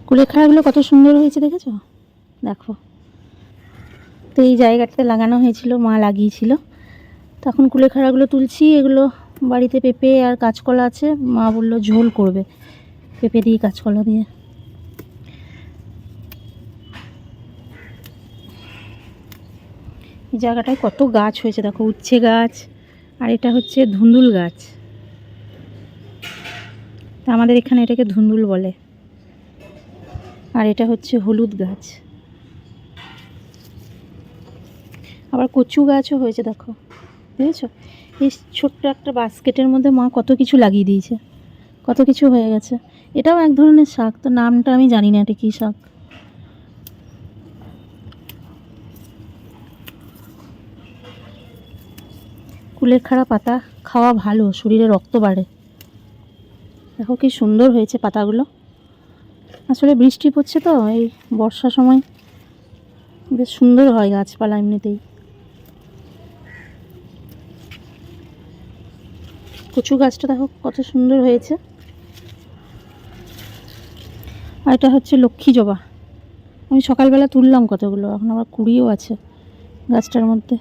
কুলেখাড়াগুলো কত সুন্দর হয়েছে দেখেছো, দেখো। তো এই জায়গাটাতে লাগানো হয়েছিল, মা লাগিয়েছিল। তখন কুলেখাড়াগুলো তুলছি। এগুলো বাড়িতে পেঁপে আর কাঁচকলা আছে, মা বললো ঝোল করবে পেঁপে দিয়ে কাঁচকলা দিয়ে। এই জায়গাটায় কত গাছ হয়েছে দেখো, উচ্ছে গাছ, আর এটা হচ্ছে ধুন্দুল গাছ। তা আমাদের এখানে এটাকে ধুন্দুল বলে। আর এটা হচ্ছে হলুদ গাছ। আবার কচু গাছও হয়েছে দেখো, বুঝেছো। এই ছোট্ট একটা বাস্কেটের মধ্যে মা কত কিছু লাগিয়ে দিয়েছে, কত কিছু হয়ে গেছে। এটাও এক ধরনের শাক, তো নামটা আমি জানি না এটা কী শাক। কুলেখাড়া পাতা খাওয়া ভালো, শরীরে রক্ত বাড়ে। দেখো কি সুন্দর হয়েছে পাতাগুলো। আসলে বৃষ্টি পড়ছে তো, এই বর্ষার সময় বেশ সুন্দর হয় গাছপালা এমনিতেই। কচু গাছটা দেখো কত সুন্দর হয়েছে। আর এটা হচ্ছে লক্ষ্মী জবা। আমি সকালবেলা তুললাম কতগুলো, এখন আবার কুড়িও আছে গাছটার মধ্যে।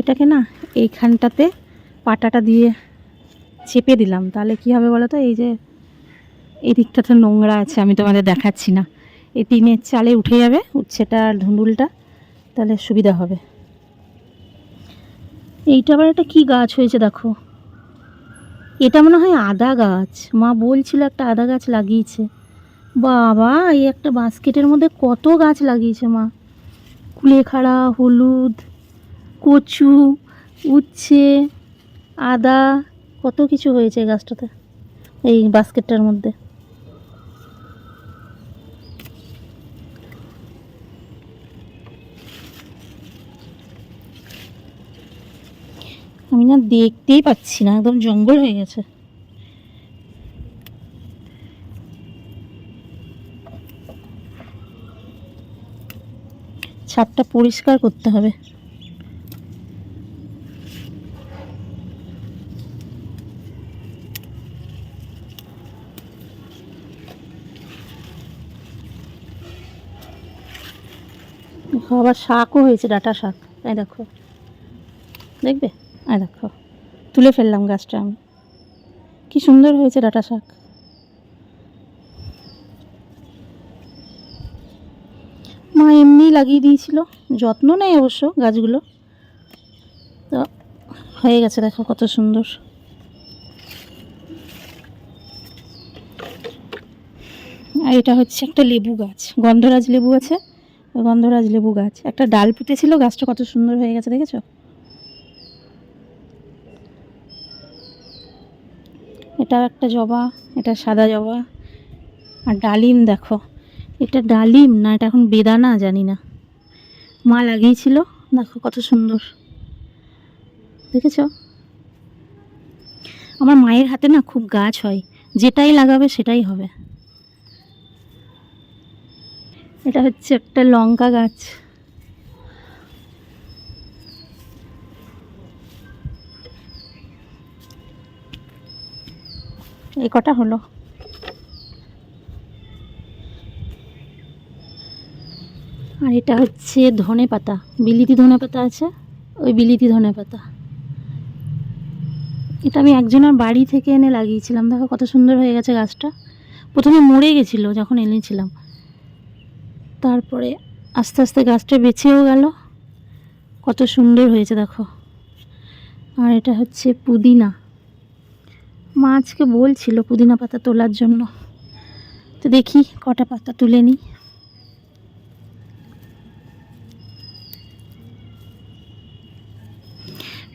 এটাকে না এইখানটাতে পাটাটা দিয়ে চেপে দিলাম, তাহলে কি হবে বলো তো, এই যে এই দিকটাতে নোংরা আছে, আমি তোমাদের দেখাচ্ছি না, এই টিনের চালে উঠে যাবে উচ্ছেটা আর ধুন্দুলটা, তাহলে সুবিধা হবে। এইটা আবার একটা কী গাছ হয়েছে দেখো, এটা মনে হয় আদা গাছ। মা বলছিল একটা আদা গাছ লাগিয়েছে। বাবা, এই একটা বাস্কেটের মধ্যে কত গাছ লাগিয়েছে মা। কুলেখাড়া, হলুদ, কচু, উচ্ছে, আদা, কত কিছু হয়েছে এই গাছটাতে, এই বাস্কেটটার মধ্যে। আমি না দেখতেই পাচ্ছি না, একদম জঙ্গল হয়ে গেছে। ছাদটা পরিষ্কার করতে হবে। আবার শাকও হয়েছে, ডাঁটা শাক। এই দেখো, দেখবে, এই দেখো তুলে ফেললাম গাছটা আমি। কি সুন্দর হয়েছে ডাঁটা শাক। মা এমনি লাগিয়ে দিয়েছিল, যত্ন নেয় অবশ্য গাছগুলো, তো হয়ে গেছে দেখো কত সুন্দর। আর এটা হচ্ছে একটা লেবু গাছ, গন্ধরাজ লেবু আছে, ওই গন্ধরাজ লেবু গাছ। একটা ডাল পুঁতেছিল, গাছটা কত সুন্দর হয়ে গেছে দেখেছো। এটা একটা জবা, এটা সাদা জবা। আর ডালিম দেখো, এটা ডালিম না এটা এখন বেদানা জানি না, মা লাগিয়েছিল, দেখো কত সুন্দর দেখেছো। আমার মায়ের হাতে না খুব গাছ হয়, যেটাই লাগাবে সেটাই হবে। এটা হচ্ছে একটা লঙ্কা গাছ। এই কটা হলো। আর এটা হচ্ছে ধনে পাতা, বিলিতি ধনে পাতা আছে, ওই বিলিতি ধনে পাতা। এটা আমি একজনের বাড়ি থেকে এনে লাগিয়েছিলাম, দেখো কত সুন্দর হয়ে গেছে গাছটা। প্রথমে মরে গেছিলো যখন এনেছিলাম, তারপরে আস্তে আস্তে গাছটা বেঁচেও গেল, কত সুন্দর হয়েছে দেখো। আর এটা হচ্ছে পুদিনা। মা আজকে বলছিল পুদিনা পাতা তোলার জন্য, তো দেখি কটা পাতা তুলে নিই।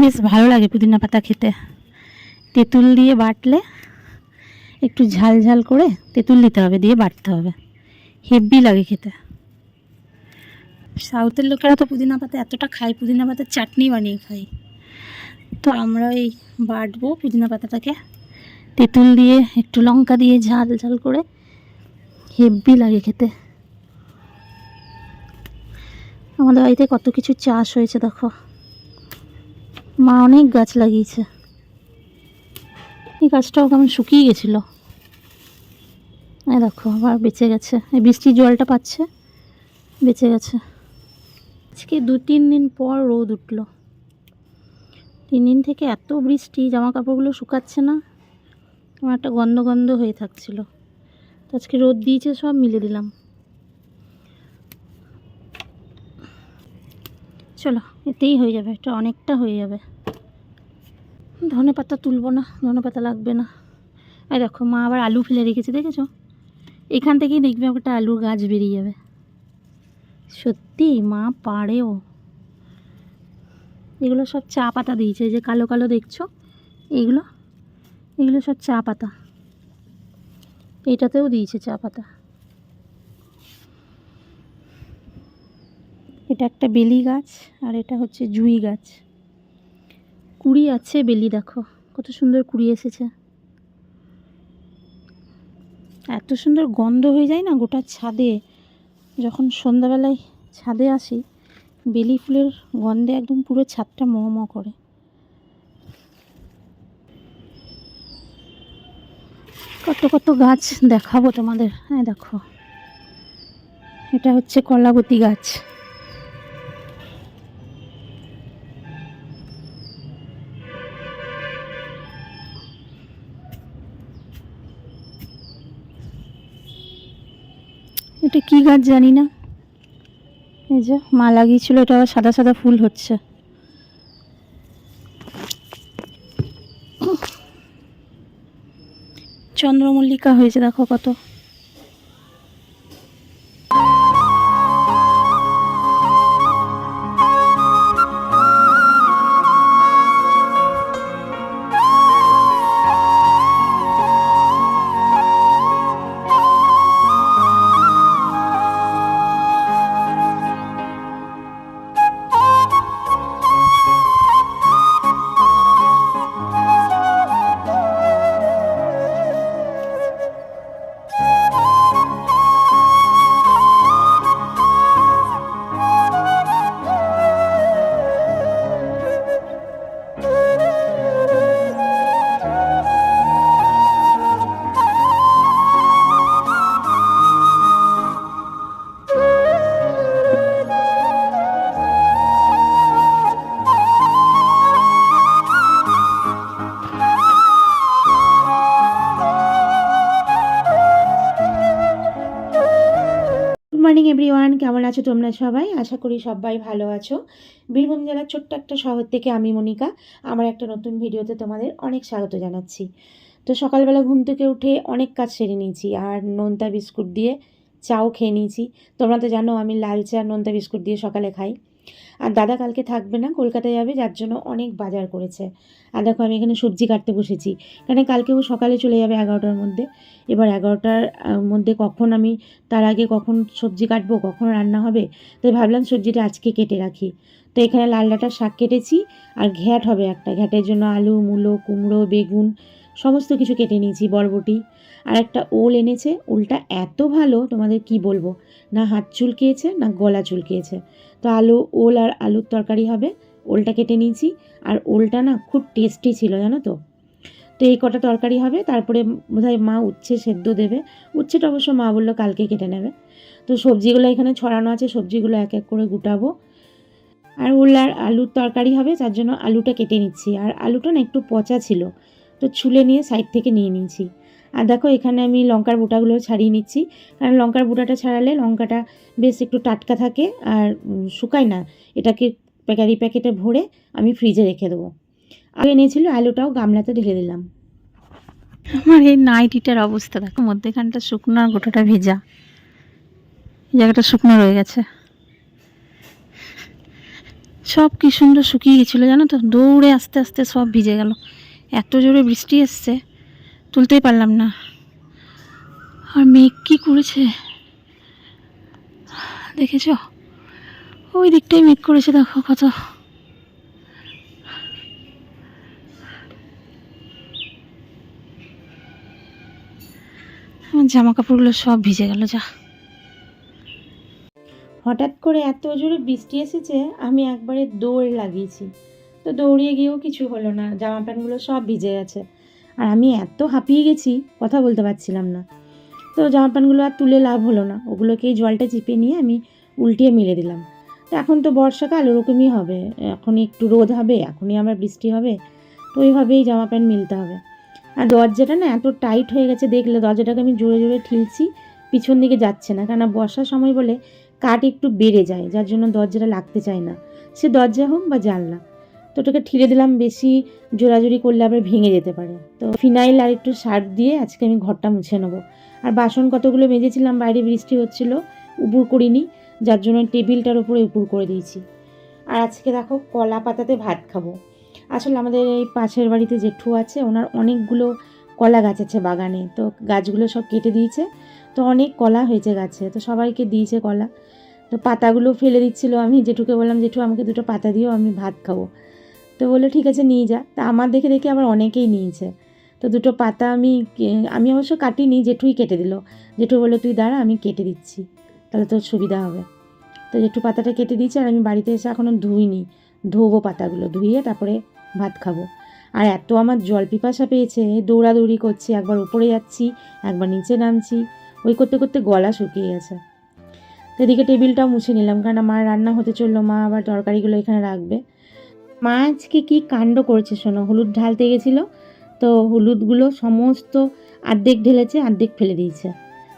বেশ ভালো লাগে পুদিনা পাতা খেতে, তেঁতুল দিয়ে বাটলে, একটু ঝাল ঝাল করে তেঁতুল দিতে হবে, দিয়ে বাটতে হবে, হেভি লাগে খেতে। সাউথের লোকেরা তো পুদিনা পাতা এতটা খায়, পুদিনা পাতার চাটনি বানিয়ে খায়। তো আমরা এই বাটবো পুদিনা পাতাটাকে, তেঁতুল দিয়ে একটু লঙ্কা দিয়ে ঝাল ঝাল করে, হেভি লাগে খেতে। আমাদের বাড়িতে কত কিছু চাষ হয়েছে দেখো, মা অনেক গাছ লাগিয়েছে। এই গাছটাও কেমন শুকিয়ে গেছিলো, এই দেখো আবার বেঁচে গেছে, এই বৃষ্টির জলটা পাচ্ছে, বেঁচে গেছে। আজকে 2-3 দিন পর রোদ উঠলো। 3 দিন থেকে এত বৃষ্টি, জামা কাপড়গুলো শুকাচ্ছে না, আমার একটা গন্ধ গন্ধ হয়ে থাকছিল। তো আজকে রোদ দিয়েছে, সব মিলে দিলাম। চলো এতেই হয়ে যাবে, এটা অনেকটা হয়ে যাবে। ধনে পাতা তুলবো না, ধনে পাতা লাগবে না। এই দেখো মা আবার আলু ফেলে রেখেছে, দেখেছো? এখান থেকেই দেখবে একটা আলুর গাছ বেরিয়ে যাবে। সত্যি মা পারেও। এগুলো সব চা পাতা দিয়েছে, যে কালো কালো দেখছো এগুলো, এগুলো সব চা পাতা। এইটাতেও দিয়েছে চা পাতা। এটা একটা বেলি গাছ, আর এটা হচ্ছে জুঁই গাছ। কুড়ি আছে বেলি, দেখো কত সুন্দর কুড়ি এসেছে। এত সুন্দর গন্ধ হয়ে যায় না গোটা ছাদে। যখন সন্ধ্যাবেলায় ছাদে আসি, বেলি ফুলের গন্ধে একদম পুরো ছাদটা ম ম করে। কত কত গাছ দেখাবো তোমাদের। হ্যাঁ দেখো, এটা হচ্ছে কলাবতী গাছ। এটা কি গাছ জানি না, এই যে মা লাগিয়েছিল, এটা আবার সাদা সাদা ফুল হচ্ছে। চন্দ্রমল্লিকা হয়েছে দেখো কত। মর্নিং এভরিওয়ান, কেমন আছো তোমরা সবাই? আশা করি সবাই ভালো আছো। বীরভূম জেলার ছোট্ট একটা শহর থেকে আমি মনিকা আমার একটা নতুন ভিডিওতে তোমাদের অনেক স্বাগত জানাচ্ছি। তো সকালবেলা ঘুম থেকে উঠে অনেক কাজ সেরে নিয়েছি, আর নোনতা বিস্কুট দিয়ে চাও খেয়ে নিয়েছি। তোমরা তো জানো আমি লাল চা নোনতা বিস্কুট দিয়ে সকালে খাই। আর দাদা কালকে থাকবে না, কলকাতায় যাবে, যার জন্য অনেক বাজার করেছে। আর দেখো আমি এখানে সবজি কাটতে বসেছি, কারণ কালকে ও সকালে চলে যাবে 11টার মধ্যে। এবার 11টার মধ্যে কখন আমি, তার আগে কখন সবজি কাটবো, কখন রান্না হবে, তাই ভাবলাম সবজিটা আজকে কেটে রাখি। তো এখানে লাল ডাঁটার শাক কেটেছি, আর ঘ্যাট হবে একটা, ঘ্যাটের জন্য আলু, মূলো, কুমড়ো, বেগুন সমস্ত কিছু কেটে নিয়েছি, বরবটি। আর একটা ওল এনেছে, ওলটা এত ভালো তোমাদের কি বলবো, না হাত চুলকিয়েছে না গলা চুলকিয়েছে। তো ওল আর আলুর তরকারি হবে, ওলটা কেটে নিয়েছি। আর ওলটা না খুব টেস্টি ছিল জানো তো। তো এই কটা তরকারি হবে, তারপরে বোধহয় মা উচ্ছে সেদ্ধ দেবে। উচ্ছেটা অবশ্য মা বললো কালকে কেটে নেবে। তো সবজিগুলো এখানে ছড়ানো আছে, সবজিগুলো এক এক করে গুটাবো। আর ওল আর আলুর তরকারি হবে, যার জন্য আলুটা কেটে নিচ্ছি। আর আলুটা না একটু পচা ছিল, তো ছুলে নিয়ে সাইড থেকে নিয়ে নিয়েছি। আর দেখো এখানে আমি লঙ্কার বোটাগুলো ছাড়িয়ে নিচ্ছি, কারণ লঙ্কার বোটাটা ছাড়ালে লঙ্কাটা বেশ একটু টাটকা থাকে আর শুকায় না। এটাকে প্যাকেটে ভরে আমি ফ্রিজে রেখে দেবো। আর এনেছিল আলুটাও গামলাতে ঢেলে দিলাম। আমার এই নাইটিটার অবস্থা দেখো, মধ্যেখানটা শুকনো আর গোটাটা ভেজা, এই জায়গাটা শুকনো রয়ে গেছে। সব কি সুন্দর শুকিয়ে গেছিলো জানো তো, দৌড়ে আস্তে আস্তে সব ভিজে গেল। এত জোরে বৃষ্টি এসছে, তুলতেই পারলাম না। আর মেঘ কী করেছে দেখেছ, ওই দিকটাই মেঘ করেছে দেখো কত। আমার জামা কাপড়গুলো সব ভিজে গেল যা। হঠাৎ করে এত জোরে বৃষ্টি এসেছে, আমি একবারে দৌড় লাগিয়েছি। তো দৌড়িয়ে গিয়েও কিছু হলো না, জামা প্যান্টগুলো সব ভিজে গেছে। আর আমি এত হাঁপিয়ে গেছি, কথা বলতে পারছিলাম না। তো জামা প্যান্টগুলো আর তুলে লাভ হলো না, ওগুলোকেই জলটা চিপে নিয়ে আমি উল্টিয়ে মেলে দিলাম। তো এখন তো বর্ষাকাল, ওরকমই হবে, এখনই একটু রোদ হবে, এখনই আবার বৃষ্টি হবে, তো ওইভাবেই জামা প্যান্ট মিলতে হবে। আর দরজাটা না এত টাইট হয়ে গেছে, দেখলে দরজাটাকে আমি জোরে জোরে ঠেলছি, পিছন দিকে যাচ্ছে না, কেননা বর্ষার সময় বলে কাঠ একটু বেড়ে যায়, যার জন্য দরজাটা লাগতে চায় না, সে দরজা হোক বা জানলা। তো ওটাকে ঠিলে দিলাম, বেশি জোরাজোরি করলে আবার ভেঙে যেতে পারে। তো ফিনাইল আর একটু সার্ফ দিয়ে আজকে আমি ঘরটা মুছে নেবো। আর বাসন কতগুলো মেজেছিলাম, বাইরে বৃষ্টি হচ্ছিল, উপুর করিনি, যার জন্য টেবিলটার উপরে উপুর করে দিয়েছি। আর আজকে দেখো কলা পাতাতে ভাত খাবো। আসলে আমাদের এই পাশের বাড়িতে জেঠু আছে, ওনার অনেকগুলো কলা গাছ আছে বাগানে, তো গাছগুলো সব কেটে দিয়েছে, তো অনেক কলা হয়েছে গাছে, তো সবাইকে দিয়েছে কলা। তো পাতাগুলো ফেলে দিচ্ছিলো, আমি জেঠুকে বললাম, জেঠু আমাকে দুটো পাতা দিও, আমি ভাত খাবো। তো বললো ঠিক আছে নিয়ে যা। তা আমার দেখে দেখে আবার অনেকেই নিয়েছে। তো দুটো পাতা আমি অবশ্য কাটিনি, জেঠুই কেটে দিল। জেঠু বললো তুই দাঁড়া, আমি কেটে দিচ্ছি, তাহলে তোর সুবিধা হবে। তো জেঠু পাতাটা কেটে দিয়েছে, আর আমি বাড়িতে এসে এখনও ধুইনি, ধোবো পাতাগুলো, ধুইয়ে তারপরে ভাত খাবো। আর এত আমার জল পিপাসা পেয়েছে, দৌড়াদৌড়ি করছি, একবার উপরে যাচ্ছি, একবার নিচে নামছি, ওই করতে করতে গলা শুকিয়ে গেছে। তো এদিকে টেবিলটাও মুছে নিলাম, কারণ মা রান্না হতে চললো, মা আবার তরকারিগুলো এখানে রাখবে। মা আজকে কী কাণ্ড করেছে শোনো, হলুদ ঢালতে গেছিলো, তো হলুদগুলো সমস্ত অর্ধেক ঢেলেছে, অর্ধেক ফেলে দিয়েছে।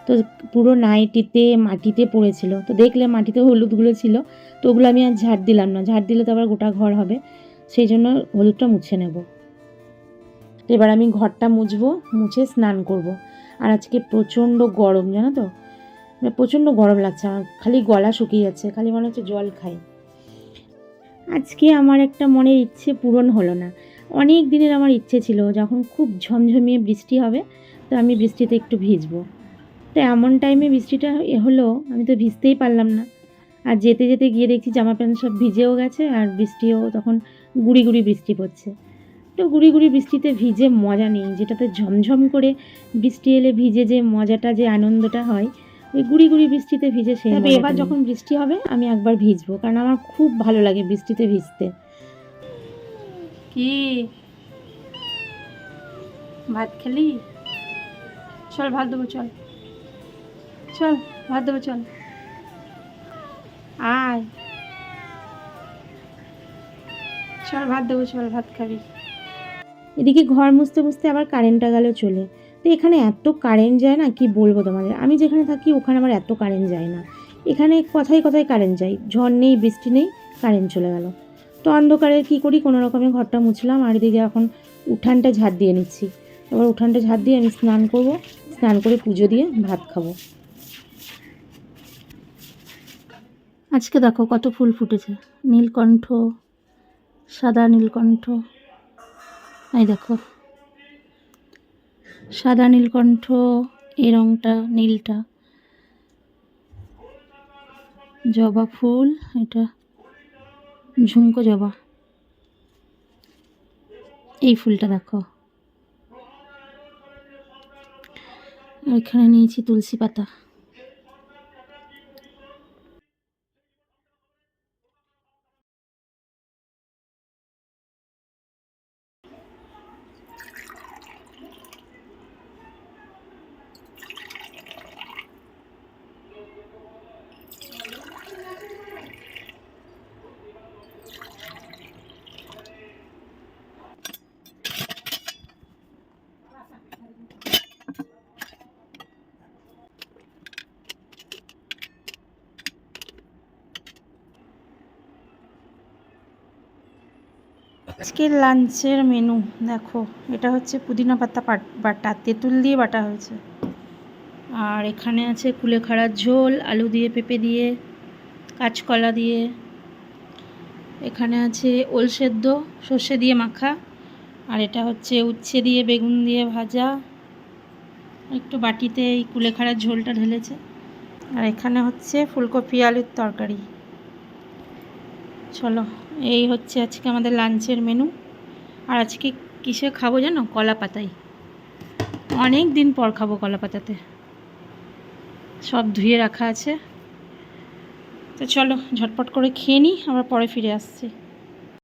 তো পুরো নাইটিতে মাটিতে পড়েছিল, তো দেখলে মাটিতে হলুদগুলো ছিল, তো ওগুলো আমি আর ঝাড় দিলাম না, ঝাড় দিলে তো আবার গোটা ঘর হবে, সেই জন্য হলুদটা মুছে নেব। এবার আমি ঘরটা মুছবো, মুছে স্নান করব। আর আজকে প্রচণ্ড গরম, জানো তো, প্রচণ্ড গরম লাগছে আমার, খালি গলা শুকিয়ে যাচ্ছে, খালি মনে হচ্ছে জল খাই। আজকে আমার একটা মনের ইচ্ছে পূরণ হলো না। অনেক দিনের আমার ইচ্ছে ছিল, যখন খুব ঝমঝমিয়ে বৃষ্টি হবে, তো আমি বৃষ্টিতে একটু ভিজবো। তো এমন টাইমে বৃষ্টিটা হলো, আমি তো ভিজতেই পারলাম না। আর যেতে যেতে গিয়ে দেখছি জামা প্যান্ট সব ভিজেও গেছে, আর বৃষ্টিও তখন গুড়ি গুড়ি বৃষ্টি পড়ছে। তো গুড়ি গুড়ি বৃষ্টিতে ভিজে মজা নেই, যেটাতে ঝমঝম করে বৃষ্টি এলে ভিজে যে মজাটা, যে আনন্দটা হয়, ওই গুড়ি গুড়ি বৃষ্টিতে ভিজে সেই। তবে এবার যখন বৃষ্টি হবে আমি একবার ভিজবো, কারণ আমার খুব ভালো লাগে বৃষ্টিতে ভিজতে। কি ভাত খেলি? চল ভাত দেবো, চল চল ভাত দেবো, চল আয়, চল ভাত দেবো, চল ভাত খাবি। এদিকে ঘর মুছতে মুছতে আবার কারেন্টটা গেল চলে। তো এখানে এত কারেন্ট যায় না, কি বলবো তোমাদের, আমি যেখানে থাকি ওখানে আবার এত কারেন্ট যায় না, এখানে কথায় কথায় কারেন্ট যায়, ঝড় নেই বৃষ্টি নেই, কারেন্ট চলে গেল। তো অন্ধকারে কী করি, কোনো রকমে ঘরটা মুছলাম, আর এদিকে এখন উঠানটা ঝাড় দিয়ে নিচ্ছি। এবার উঠানটা ঝাড় দিয়ে আমি স্নান করব, স্নান করে পুজো দিয়ে ভাত খাবো। আজকে দেখো কত ফুল ফুটেছে, নীলকণ্ঠ, সাদা নীলকণ্ঠ, এই দেখো সাদা নীলকণ্ঠ, এই রঙটা নীলটা, জবা ফুল, এটা ঝুমকো জবা, এই ফুলটা দেখো, এখানে নিয়েছি তুলসী পাতা। আজকের লাঞ্চের মেনু দেখো, এটা হচ্ছে পুদিনা পাতা বাটা, তেঁতুল দিয়ে বাটা হয়েছে, আর এখানে আছে কুলেখাড়ার ঝোল, আলু দিয়ে, পেঁপে দিয়ে, কাঁচকলা দিয়ে, এখানে আছে ওল সেদ্ধ সর্ষে দিয়ে মাখা, আর এটা হচ্ছে উচ্ছে দিয়ে বেগুন দিয়ে ভাজা, একটু বাটিতে এই কুলেখাড়ার ঝোলটা ঢেলেছে, আর এখানে হচ্ছে ফুলকপি আলুর তরকারি। চলো, এই হচ্ছে আজকে আমাদের লাঞ্চের মেনু। আর আজকে কিসে খাবো জানো, কলা পাতায়, অনেক দিন পর খাবো কলা পাতাতে, সব ধুয়ে রাখা আছে। তো চলো ঝটপট করে খেয়ে নিই, আবার পরে ফিরে আসছি।